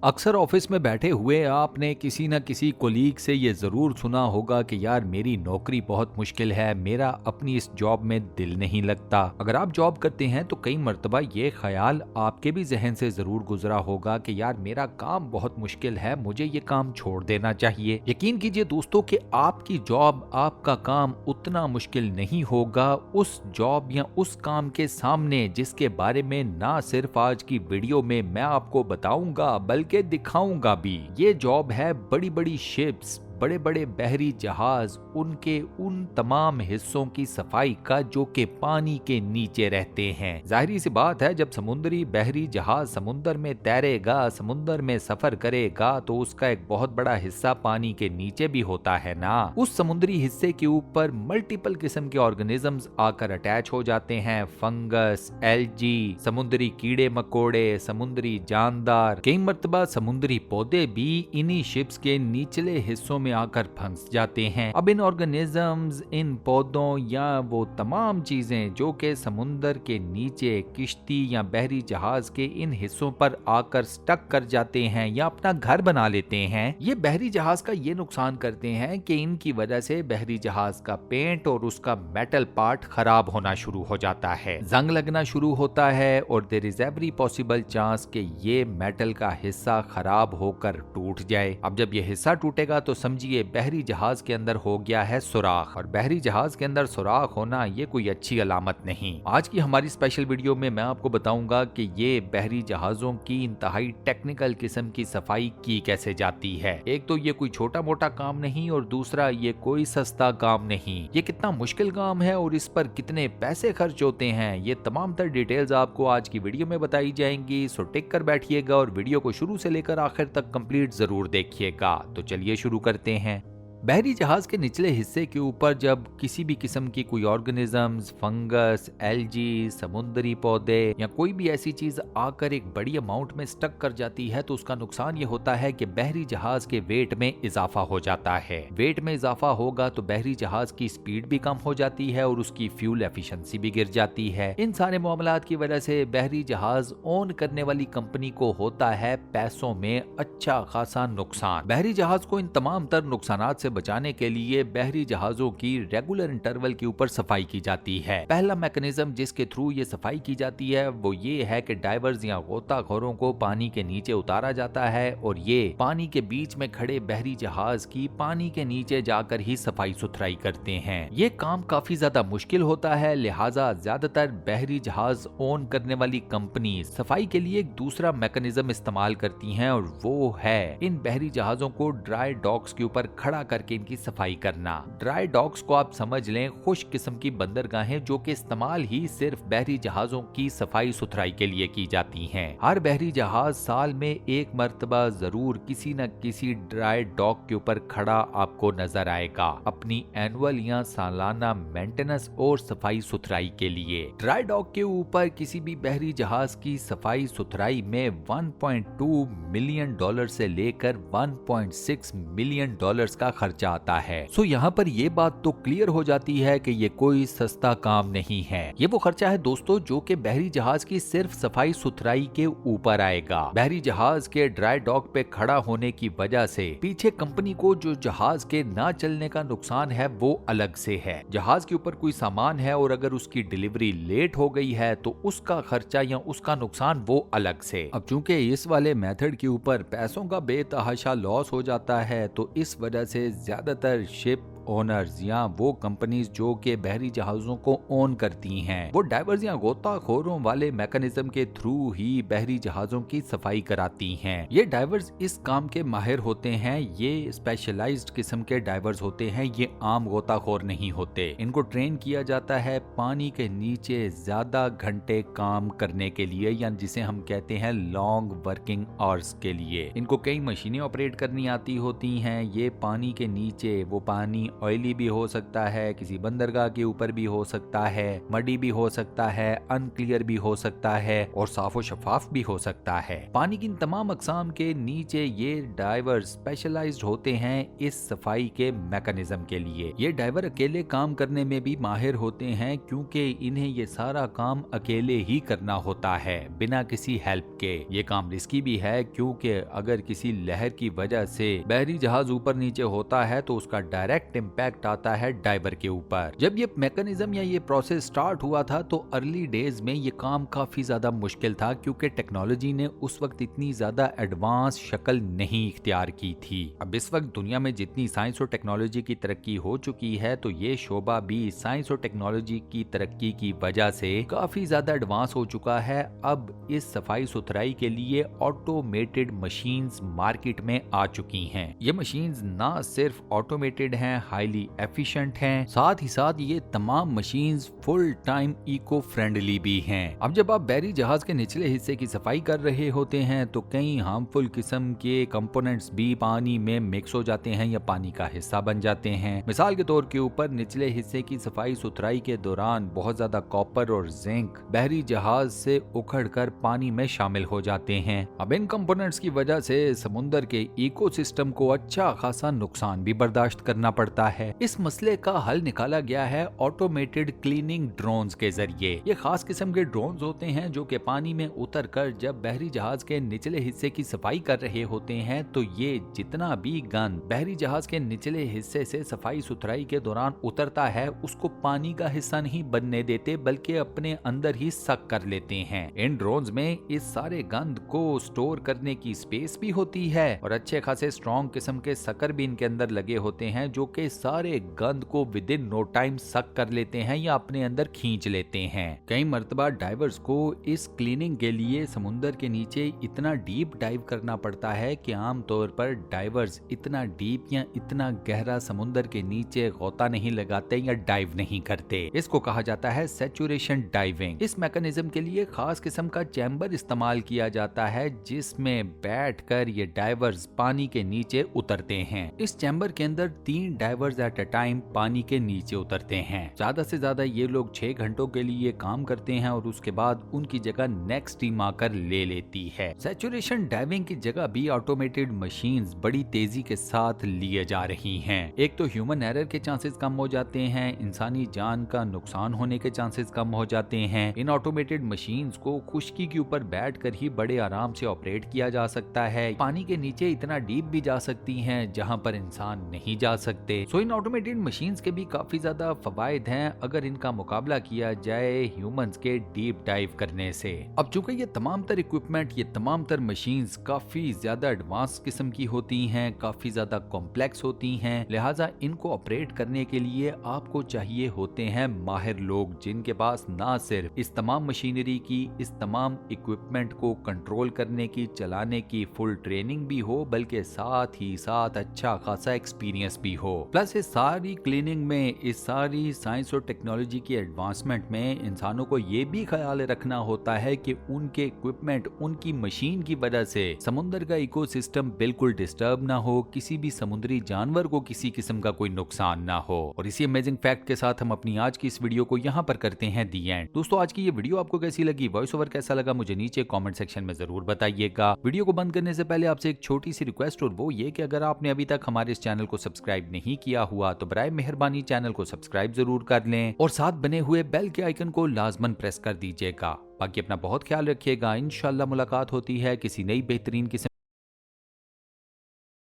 अक्सर ऑफिस में बैठे हुए आपने किसी न किसी कोलीग से ये ज़रूर सुना होगा कि यार मेरी नौकरी बहुत मुश्किल है, मेरा अपनी इस जॉब में दिल नहीं लगता। अगर आप जॉब करते हैं तो कई मर्तबा ये ख्याल आपके भी जहन से ज़रूर गुजरा होगा कि यार मेरा काम बहुत मुश्किल है, मुझे ये काम छोड़ देना चाहिए। यकीन कीजिए दोस्तों कि आपकी जॉब, आपका काम उतना मुश्किल नहीं होगा उस जॉब या उस काम के सामने जिसके बारे में ना सिर्फ आज की वीडियो में मैं आपको बताऊंगा बल्कि के दिखाऊंगा भी। ये जॉब है बड़ी बड़ी शिप्स, बड़े बड़े बहरी जहाज, उनके उन तमाम हिस्सों की सफाई का जो कि पानी के नीचे रहते हैं। जाहिर सी बात है, जब समुद्री बहरी जहाज समुद्र में तैरेगा, समुद्र में सफर करेगा तो उसका एक बहुत बड़ा हिस्सा पानी के नीचे भी होता है ना। उस समुद्री हिस्से के ऊपर मल्टीपल किस्म के ऑर्गेनिजम्स आकर अटैच हो जाते हैं। फंगस, एल्गी, समुद्री कीड़े मकोड़े, समुद्री जानदार, कई मर्तबा समुद्री पौधे भी इन्हीं शिप्स के निचले हिस्सों में आकर फंस जाते हैं। अब इन ऑर्गेनिजम्स, इन पौधों या वो तमाम चीजें जो कि समुद्र के नीचे किश्ती या बहरी जहाज के इन हिस्सों पर आकर स्टक कर जाते हैं या अपना घर बना लेते हैं, ये बहरी जहाज का ये नुकसान करते हैं कि इनकी वजह से बहरी जहाज का पेंट और उसका मेटल पार्ट खराब होना शुरू हो जाता है, जंग लगना शुरू होता है और there is every possible chance कि ये मेटल का हिस्सा खराब होकर टूट जाए। अब जब ये हिस्सा टूटेगा तो समझिए बहरी जहाज के अंदर हो गया है सुराख, और बहरी जहाज के अंदर सुराख होना ये कोई अच्छी अलामत नहीं। आज की हमारी स्पेशल वीडियो में मैं आपको बताऊंगा कि ये बहरी जहाजों की इंतहाई टेक्निकल किस्म की सफाई की कैसे जाती है। एक तो ये कोई छोटा मोटा काम नहीं और दूसरा ये कोई सस्ता काम नहीं। ये कितना मुश्किल काम है और इस पर कितने पैसे खर्च होते हैं, ये तमाम तर डिटेल्स आपको आज की वीडियो में बताई जाएंगी। सो टिक कर बैठिएगा और वीडियो को शुरू से लेकर आखिर तक कंप्लीट जरूर देखिएगा। तो चलिए शुरू करते हैं। बहरी जहाज के निचले हिस्से के ऊपर जब किसी भी किस्म की कोई ऑर्गेनिजम्स, फंगस, एल्गी, समुद्री पौधे या कोई भी ऐसी चीज आकर एक बड़ी अमाउंट में स्टक कर जाती है तो उसका नुकसान ये होता है कि बहरी जहाज के वेट में इजाफा हो जाता है। वेट में इजाफा होगा तो बहरी जहाज की स्पीड भी कम हो जाती है और उसकी फ्यूल एफिशिएंसी भी गिर जाती है। इन सारे मामलात की वजह से बहरी जहाज ओन करने वाली कंपनी को होता है पैसों में अच्छा खासा नुकसान। बहरी जहाज को इन तमाम तर नुकसानात से बचाने के लिए बहरी जहाजों की रेगुलर इंटरवल के ऊपर सफाई की जाती है। पहला मैकेनिज्म जिसके थ्रू ये सफाई की जाती है वो ये है कि डाइवर्स या गोताखोरों को पानी के नीचे उतारा जाता है और ये पानी के बीच में खड़े बहरी जहाज की पानी के नीचे जाकर ही सफाई सुथराई करते हैं। ये काम काफी ज्यादा मुश्किल होता है, लिहाजा ज्यादातर बहरी जहाज ओन करने वाली कंपनी सफाई के लिए एक दूसरा मैकेनिज्म इस्तेमाल करती हैं और वो है इन बहरी जहाजों को ड्राई डॉक्स के ऊपर खड़ा करके इनकी सफाई करना। ड्राई डॉक्स को आप समझ लें खुश किस्म की बंदरगाहें जो कि इस्तेमाल ही सिर्फ बहरी जहाजों की सफाई सुथराई के लिए की जाती हैं। हर बहरी जहाज साल में एक मर्तबा जरूर किसी न किसी ड्राई डॉक के ऊपर खड़ा आपको नजर आएगा अपनी एनुअल या सालाना मेंटेनेंस और सफाई सुथराई के लिए। ड्राई डॉक के ऊपर किसी भी बहरी जहाज की सफाई सुथराई में 1.2 मिलियन डॉलर से लेकर 1.6 मिलियन डॉलर्स का खर्चा आता है। सो यहाँ पर ये बात तो क्लियर हो जाती है कि ये कोई सस्ता काम नहीं है। ये वो खर्चा है दोस्तों जो कि बहरी जहाज की सिर्फ सफाई सुथराई के ऊपर आएगा। बहरी जहाज के ड्राई डॉक पे खड़ा होने की वजह से पीछे कंपनी को जो जहाज के ना चलने का नुकसान है वो अलग से है। जहाज के ऊपर कोई सामान है और अगर उसकी डिलीवरी लेट हो गई है तो उसका खर्चा या उसका नुकसान वो अलग से। अब चूंकि इस वाले मेथड के ऊपर पैसों का बेतहाशा लॉस हो जाता है तो इस वजह से ज्यादातर शिप ओनर्स या वो कंपनीज जो के बहरी जहाजों को ओन करती हैं वो डाइवर्स या गोताखोरों वाले मैकेनिज्म के थ्रू ही बहरी जहाजों की सफाई कराती हैं। ये डाइवर्स इस काम के माहिर होते हैं, ये स्पेशलाइज्ड किस्म के डाइवर्स होते हैं, ये आम गोताखोर नहीं होते। इनको ट्रेन किया जाता है पानी के नीचे ज्यादा घंटे काम करने के लिए या जिसे हम कहते हैं लॉन्ग वर्किंग आवर्स के लिए। इनको कई मशीनें ऑपरेट करनी आती होती हैं। ये पानी के नीचे वो पानी ऑयली भी हो सकता है, किसी बंदरगाह के ऊपर भी हो सकता है, मडी भी हो सकता है, अनक्लियर भी हो सकता है और साफो शफाफ भी हो सकता है। पानी की इन तमाम अकसाम के नीचे ये डाइवर स्पेशलाइज्ड होते हैं इस सफाई के मैकेनिज्म के लिए। ये डाइवर अकेले काम करने में भी माहिर होते हैं क्योंकि इन्हें ये सारा काम अकेले ही करना होता है बिना किसी हेल्प के। ये काम रिस्की भी है क्योंकि अगर किसी लहर की वजह से बहरी जहाज ऊपर नीचे होता है तो उसका डायरेक्ट इम्पैक्ट आता है डाइवर के ऊपर। जब ये मैकेनिज्म या ये प्रोसेस स्टार्ट हुआ था तो अर्ली डेज में ये काम काफी ज्यादा मुश्किल था क्योंकि टेक्नोलॉजी ने उस वक्त इतनी ज्यादा एडवांस शक्ल नहीं इख्तियार की थी। अब इस वक्त दुनिया में जितनी साइंस और टेक्नोलॉजी की तरक्की हो चुकी है तो ये शोबा भी साइंस और टेक्नोलॉजी की तरक्की की वजह से काफी ज्यादा एडवांस हो चुका है। अब इस सफाई सुथराई के लिए ऑटोमेटेड मशीन्स मार्केट में आ चुकी हैं। ये मशीन्स ना सिर्फ ऑटोमेटेड हैं, हाईली एफिशिएंट हैं, साथ ही साथ ये तमाम machines full time eco friendly भी हैं। अब जब आप बहरी जहाज के निचले हिस्से की सफाई कर रहे होते हैं तो कई हार्मफुल किस्म के कंपोनेंट्स भी पानी में मिक्स हो जाते हैं या पानी का हिस्सा बन जाते हैं। मिसाल के तौर के ऊपर निचले हिस्से की सफाई सुथराई के दौरान बहुत ज्यादा कॉपर और जिंक बहरी जहाज से उखड़कर पानी में शामिल हो जाते हैं। अब इन कंपोनेंट्स की वजह से समुद्र के इकोसिस्टम को अच्छा खासा नुकसान भी बर्दाश्त करना पड़ता है। इस मसले का हल निकाला गया है ऑटोमेटेड क्लीनिंग ड्रोन्स के जरिए। ये खास किस्म के ड्रोन्स होते हैं जो कि पानी में उतरकर जब बहरी जहाज के निचले हिस्से की सफाई कर रहे होते हैं तो ये जितना भी गंद बहरी जहाज के निचले हिस्से से सफाई सुथराई के दौरान उतरता है उसको पानी का हिस्सा नहीं बनने देते बल्कि अपने अंदर ही सक कर लेते हैं। इन ड्रोन्स में इस सारे गंद को स्टोर करने की स्पेस भी होती है और अच्छे खासे स्ट्रॉन्ग किस्म के सकर भी इनके अंदर लगे होते हैं जो कि सारे गंद को विद इन नो टाइम सक कर लेते हैं या अपने अंदर खींच लेते हैं। कई मर्तबा डाइवर्स को इस क्लीनिंग के लिए समुद्र के नीचे इतना डीप डाइव करना पड़ता है कि आमतौर पर डाइवर्स इतना डीप या इतना गहरा समुद्र के नीचे गोता नहीं लगाते या डाइव नहीं करते। इसको कहा जाता है सैचुरेशन डाइविंग। इस मैकेनिज्म के लिए खास किस्म का चैम्बर इस्तेमाल किया जाता है जिसमें बैठकर ये डाइवर्स पानी के नीचे उतरते हैं। इस चैम्बर के अंदर 3 डाइवर्स एट अ टाइम पानी के नीचे उतरते हैं। ज्यादा से ज्यादा ये लोग 6 घंटों के लिए काम करते हैं और उसके बाद उनकी जगह नेक्स्ट टीम आकर ले लेती है। सैचुरेशन डाइविंग की जगह भी ऑटोमेटेड मशीन्स बड़ी तेजी के साथ लिए जा रही हैं। एक तो ह्यूमन एरर के चांसेस कम हो जाते हैं, इंसानी जान का नुकसान होने के चांसेस कम हो जाते हैं। इन ऑटोमेटेड मशीन्स को खुश्की के ऊपर बैठकर ही बड़े आराम से ऑपरेट किया जा सकता है। पानी के नीचे इतना डीप भी जा सकती हैं जहां पर इंसान नहीं जा सकते। सो इन ऑटोमेटेड मशीन्स के भी काफी ज्यादा फवायद हैं अगर इनका मुकाबला किया जाए ह्यूमंस के डीप डाइव करने से। अब चूंकि ये तमाम तर इक्विपमेंट, ये तमाम तर मशीन्स काफी ज्यादा एडवांस किस्म की होती हैं, काफी ज्यादा कॉम्प्लेक्स होती हैं, लिहाजा इनको ऑपरेट करने के लिए आपको चाहिए होते हैं माहिर लोग जिनके पास ना सिर्फ इस तमाम मशीनरी की, इस तमाम इक्विपमेंट को कंट्रोल करने की, चलाने की फुल ट्रेनिंग भी हो बल्कि साथ ही साथ अच्छा खासा एक्सपीरियंस भी हो। प्लस इस सारी क्लीनिंग में, इस सारी साइंस और टेक्नोलॉजी की एडवांसमेंट में इंसानों को ये भी ख्याल रखना होता है कि उनके इक्विपमेंट, उनकी मशीन की वजह से समुद्र का इकोसिस्टम बिल्कुल डिस्टर्ब ना हो, किसी भी समुद्री जानवर को किसी किस्म का कोई नुकसान ना हो। और इसी अमेजिंग फैक्ट के साथ हम अपनी आज की इस वीडियो को यहाँ पर करते हैं दी एंड। दोस्तों आज की ये वीडियो आपको कैसी लगी, वॉइस ओवर कैसा लगा, मुझे नीचे कमेंट सेक्शन में जरूर बताइएगा। वीडियो को बंद करने से पहले आपसे एक छोटी सी रिक्वेस्ट, और वो ये कि अगर आपने अभी तक हमारे इस चैनल को सब्सक्राइब नहीं किया हुआ तो बराए मेहरबानी चैनल को सब्सक्राइब जरूर कर लें और साथ बने हुए बेल के आइकन को लाजमन प्रेस कर दीजिएगा। बाकी अपना बहुत ख्याल रखिएगा। इंशाल्लाह मुलाकात होती है किसी नई बेहतरीन किस्म